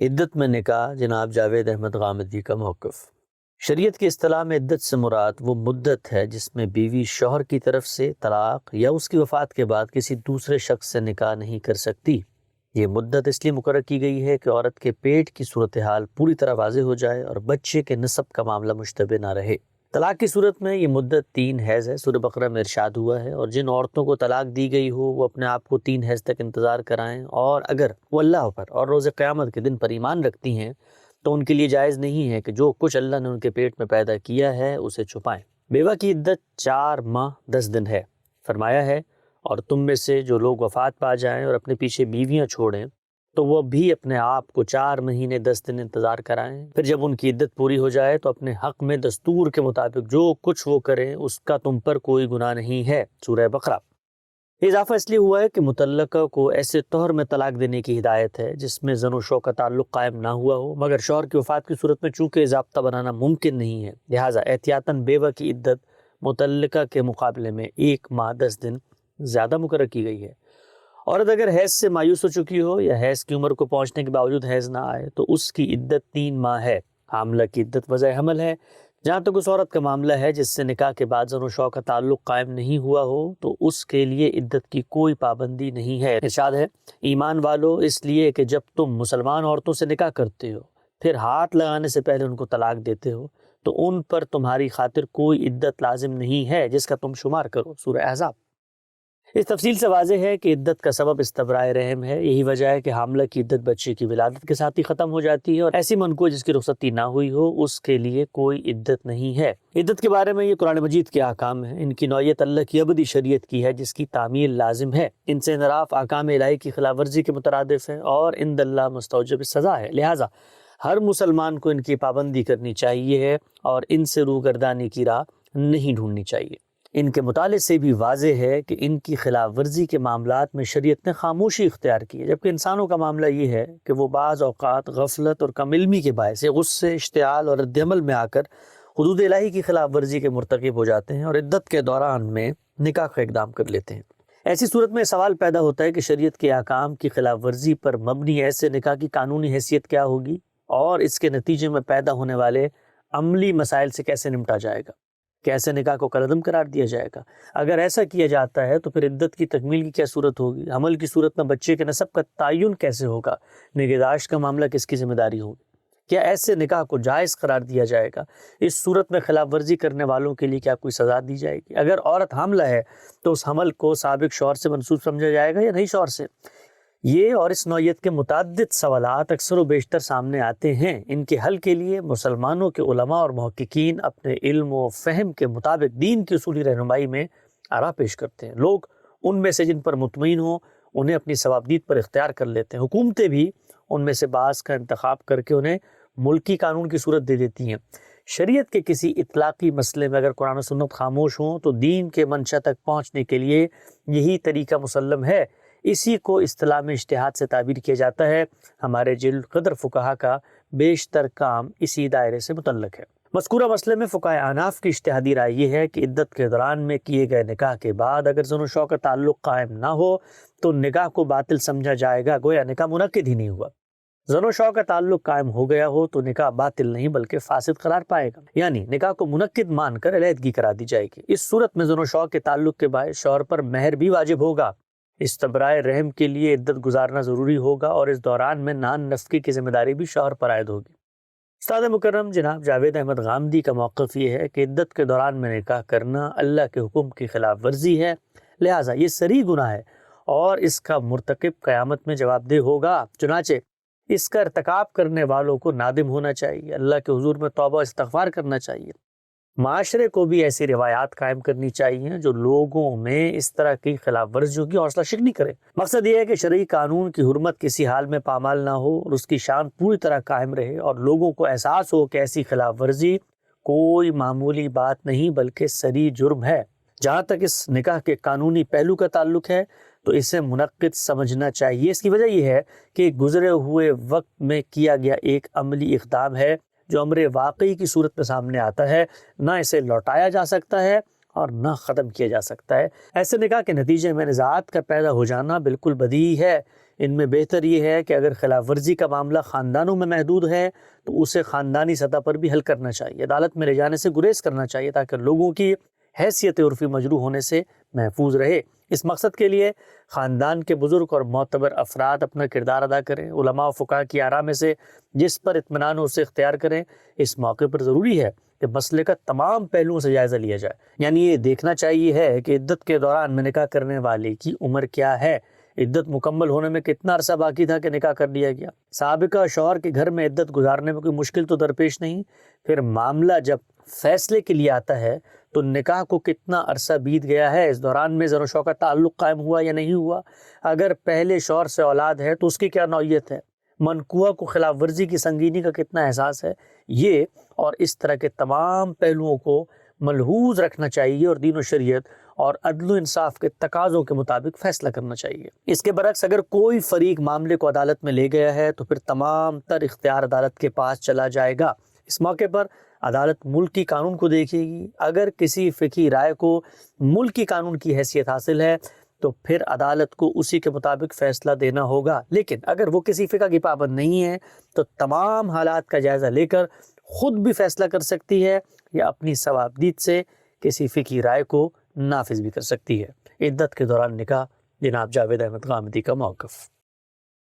عدت میں نکاح، جناب جاوید احمد غامدی کا موقف۔ شریعت کی اصطلاح میں عدت سے مراد وہ مدت ہے جس میں بیوی شوہر کی طرف سے طلاق یا اس کی وفات کے بعد کسی دوسرے شخص سے نکاح نہیں کر سکتی۔ یہ مدت اس لیے مقرر کی گئی ہے کہ عورت کے پیٹ کی صورتحال پوری طرح واضح ہو جائے اور بچے کے نسب کا معاملہ مشتبہ نہ رہے۔ طلاق کی صورت میں یہ مدت 3 حیض ہے، سورہ بقرہ میں ارشاد ہوا ہے، اور جن عورتوں کو طلاق دی گئی ہو وہ اپنے آپ کو 3 حیض تک انتظار کرائیں، اور اگر وہ اللہ پر اور روز قیامت کے دن پر ایمان رکھتی ہیں تو ان کے لیے جائز نہیں ہے کہ جو کچھ اللہ نے ان کے پیٹ میں پیدا کیا ہے اسے چھپائیں۔ بیوہ کی عدت 4 ماہ 10 دن ہے۔ فرمایا ہے اور تم میں سے جو لوگ وفات پا جائیں اور اپنے پیچھے بیویاں چھوڑیں تو وہ بھی اپنے آپ کو 4 مہینے 10 دن انتظار کرائیں، پھر جب ان کی عدت پوری ہو جائے تو اپنے حق میں دستور کے مطابق جو کچھ وہ کریں اس کا تم پر کوئی گناہ نہیں ہے۔ سورہ بقرہ۔ یہ اضافہ اس لیے ہوا ہے کہ مطلقہ کو ایسے طور میں طلاق دینے کی ہدایت ہے جس میں زن و شو کا تعلق قائم نہ ہوا ہو، مگر شوہر کی وفات کی صورت میں چونکہ ضابطہ بنانا ممکن نہیں ہے، لہٰذا احتیاطاً بیوہ کی عدت مطلقہ کے مقابلے میں 1 ماہ 10 دن زیادہ مقرر کی گئی ہے۔ عورت اگر حیض سے مایوس ہو چکی ہو یا حیض کی عمر کو پہنچنے کے باوجود حیض نہ آئے تو اس کی عدت 3 ماہ ہے۔ حاملہ کی عدت وضع حمل ہے۔ جہاں تک اس عورت کا معاملہ ہے جس سے نکاح کے بعد زن و شو کا تعلق قائم نہیں ہوا ہو تو اس کے لیے عدت کی کوئی پابندی نہیں ہے۔ ارشاد ہے، ایمان والو، اس لیے کہ جب تم مسلمان عورتوں سے نکاح کرتے ہو پھر ہاتھ لگانے سے پہلے ان کو طلاق دیتے ہو تو ان پر تمہاری خاطر کوئی عدت لازم نہیں ہے جس کا تم شمار کرو۔ سورہ احزاب۔ اس تفصیل سے واضح ہے کہ عدت کا سبب استبراء رحم ہے۔ یہی وجہ ہے کہ حاملہ کی عدت بچے کی ولادت کے ساتھ ہی ختم ہو جاتی ہے، اور ایسی منکوح جس کی رخصتی نہ ہوئی ہو اس کے لیے کوئی عدت نہیں ہے۔ عدت کے بارے میں یہ قرآن مجید کے احکام ہیں۔ ان کی نوعیت اللہ کی ابدی شریعت کی ہے جس کی تعمیل لازم ہے۔ ان سے انحراف احکام الہی کی خلاف ورزی کے مترادف ہے اور عند اللہ مستوجب سزا ہے، لہٰذا ہر مسلمان کو ان کی پابندی کرنی چاہیے ہے اور ان سے روگردانی کی راہ نہیں ڈھونڈنی چاہیے۔ ان کے مطالعے سے بھی واضح ہے کہ ان کی خلاف ورزی کے معاملات میں شریعت نے خاموشی اختیار کی ہے، جبکہ انسانوں کا معاملہ یہ ہے کہ وہ بعض اوقات غفلت اور کم علمی کے باعث غصے، اشتعال اور رد عمل میں آ کر حدود الہی کی خلاف ورزی کے مرتکب ہو جاتے ہیں اور عدت کے دوران میں نکاح کا اقدام کر لیتے ہیں۔ ایسی صورت میں سوال پیدا ہوتا ہے کہ شریعت کے احکام کی خلاف ورزی پر مبنی ایسے نکاح کی قانونی حیثیت کیا ہوگی اور اس کے نتیجے میں پیدا ہونے والے عملی مسائل سے کیسے نمٹا جائے گا؟ کیسے نکاح کو کالعدم قرار دیا جائے گا؟ اگر ایسا کیا جاتا ہے تو پھر عدت کی تکمیل کی کیا صورت ہوگی؟ حمل کی صورت میں بچے کے نسب کا تعین کیسے ہوگا؟ نگہداشت کا معاملہ کس کی ذمہ داری ہوگی؟ کیا ایسے نکاح کو جائز قرار دیا جائے گا؟ اس صورت میں خلاف ورزی کرنے والوں کے لیے کیا کوئی سزا دی جائے گی؟ اگر عورت حاملہ ہے تو اس حمل کو سابق شوہر سے منسوب سمجھا جائے گا یا نئی شوہر سے؟ یہ اور اس نوعیت کے متعدد سوالات اکثر و بیشتر سامنے آتے ہیں۔ ان کے حل کے لیے مسلمانوں کے علماء اور محققین اپنے علم و فہم کے مطابق دین کی اصولی رہنمائی میں آراء پیش کرتے ہیں۔ لوگ ان میں سے جن پر مطمئن ہوں انہیں اپنی ثوابدید پر اختیار کر لیتے ہیں۔ حکومتیں بھی ان میں سے بعض کا انتخاب کر کے انہیں ملکی قانون کی صورت دے دیتی ہیں۔ شریعت کے کسی اطلاقی مسئلے میں اگر قرآن و سنت خاموش ہوں تو دین کے منشا تک پہنچنے کے لیے یہی طریقہ مسلم ہے۔ اسی کو اصطلاح میں اجتہاد سے تعبیر کیا جاتا ہے۔ ہمارے جل قدر فقہا کا بیشتر کام اسی دائرے سے متعلق ہے۔ مذکورہ مسئلے میں فقہائے احناف کی اجتہادی رائے یہ ہے کہ عدت کے دوران میں کیے گئے نکاح کے بعد اگر زن و شو کا تعلق قائم نہ ہو تو نکاح کو باطل سمجھا جائے گا، گویا نکاح منعقد ہی نہیں ہوا۔ زن و شو کا تعلق قائم ہو گیا ہو تو نکاح باطل نہیں بلکہ فاسد قرار پائے گا، یعنی نکاح کو منعقد مان کر علیحدگی کرا دی جائے گی۔ اس صورت میں زن و شو کے تعلق کے باعث شوہر پر مہر بھی واجب ہوگا۔ استبراء رحم کے لیے عدت گزارنا ضروری ہوگا اور اس دوران میں نان نفقے کی ذمہ داری بھی شوہر پر عائد ہوگی۔ استاد مکرم جناب جاوید احمد غامدی کا موقف یہ ہے کہ عدت کے دوران میں نکاح کرنا اللہ کے حکم کی خلاف ورزی ہے، لہٰذا یہ صریح گناہ ہے اور اس کا مرتکب قیامت میں جواب دہ ہوگا۔ چنانچہ اس کا ارتکاب کرنے والوں کو نادم ہونا چاہیے، اللہ کے حضور میں توبہ استغفار کرنا چاہیے۔ معاشرے کو بھی ایسی روایات قائم کرنی چاہیے جو لوگوں میں اس طرح کی خلاف ورزیوں کی حوصلہ شکنی کرے۔ مقصد یہ ہے کہ شرعی قانون کی حرمت کسی حال میں پامال نہ ہو اور اس کی شان پوری طرح قائم رہے اور لوگوں کو احساس ہو کہ ایسی خلاف ورزی کوئی معمولی بات نہیں بلکہ صریح جرم ہے۔ جہاں تک اس نکاح کے قانونی پہلو کا تعلق ہے تو اسے منعقد سمجھنا چاہیے۔ اس کی وجہ یہ ہے کہ گزرے ہوئے وقت میں کیا گیا ایک عملی اقدام ہے جو امر واقعی کی صورت میں سامنے آتا ہے، نہ اسے لوٹایا جا سکتا ہے اور نہ ختم کیا جا سکتا ہے۔ ایسے نکاح کے نتیجے میں نزاعات کا پیدا ہو جانا بالکل بدیہی ہے۔ ان میں بہتر یہ ہے کہ اگر خلاف ورزی کا معاملہ خاندانوں میں محدود ہے تو اسے خاندانی سطح پر بھی حل کرنا چاہیے، عدالت میں لے جانے سے گریز کرنا چاہیے تاکہ لوگوں کی حیثیت عرفی مجروح ہونے سے محفوظ رہے۔ اس مقصد کے لیے خاندان کے بزرگ اور معتبر افراد اپنا کردار ادا کریں، علماء و فقہاء کی آراء میں سے جس پر اطمینان ہو اسے اختیار کریں۔ اس موقع پر ضروری ہے کہ مسئلے کا تمام پہلوؤں سے جائزہ لیا جائے، یعنی یہ دیکھنا چاہیے ہے کہ عدت کے دوران میں نکاح کرنے والے کی عمر کیا ہے، عدت مکمل ہونے میں کتنا عرصہ باقی تھا کہ نکاح کر لیا گیا، سابقہ شوہر کے گھر میں عدت گزارنے میں کوئی مشکل تو درپیش نہیں، پھر معاملہ جب فیصلے کے لیے آتا ہے تو نکاح کو کتنا عرصہ بیت گیا ہے، اس دوران میں زر و شوق کا تعلق قائم ہوا یا نہیں ہوا، اگر پہلے شوہر سے اولاد ہے تو اس کی کیا نوعیت ہے، منکوحہ کو خلاف ورزی کی سنگینی کا کتنا احساس ہے، یہ اور اس طرح کے تمام پہلوؤں کو ملحوظ رکھنا چاہیے اور دین و شریعت اور عدل و انصاف کے تقاضوں کے مطابق فیصلہ کرنا چاہیے۔ اس کے برعکس اگر کوئی فریق معاملے کو عدالت میں لے گیا ہے تو پھر تمام تر اختیار عدالت کے پاس چلا جائے گا۔ اس موقع پر عدالت ملکی قانون کو دیکھے گی، اگر کسی فقہی رائے کو ملکی قانون کی حیثیت حاصل ہے تو پھر عدالت کو اسی کے مطابق فیصلہ دینا ہوگا، لیکن اگر وہ کسی فقہ کی پابند نہیں ہے تو تمام حالات کا جائزہ لے کر خود بھی فیصلہ کر سکتی ہے یا اپنی ثوابدید سے کسی فقہی رائے کو نافذ بھی کر سکتی ہے۔ عدت کے دوران نکاح، جناب جاوید احمد غامدی کا موقف۔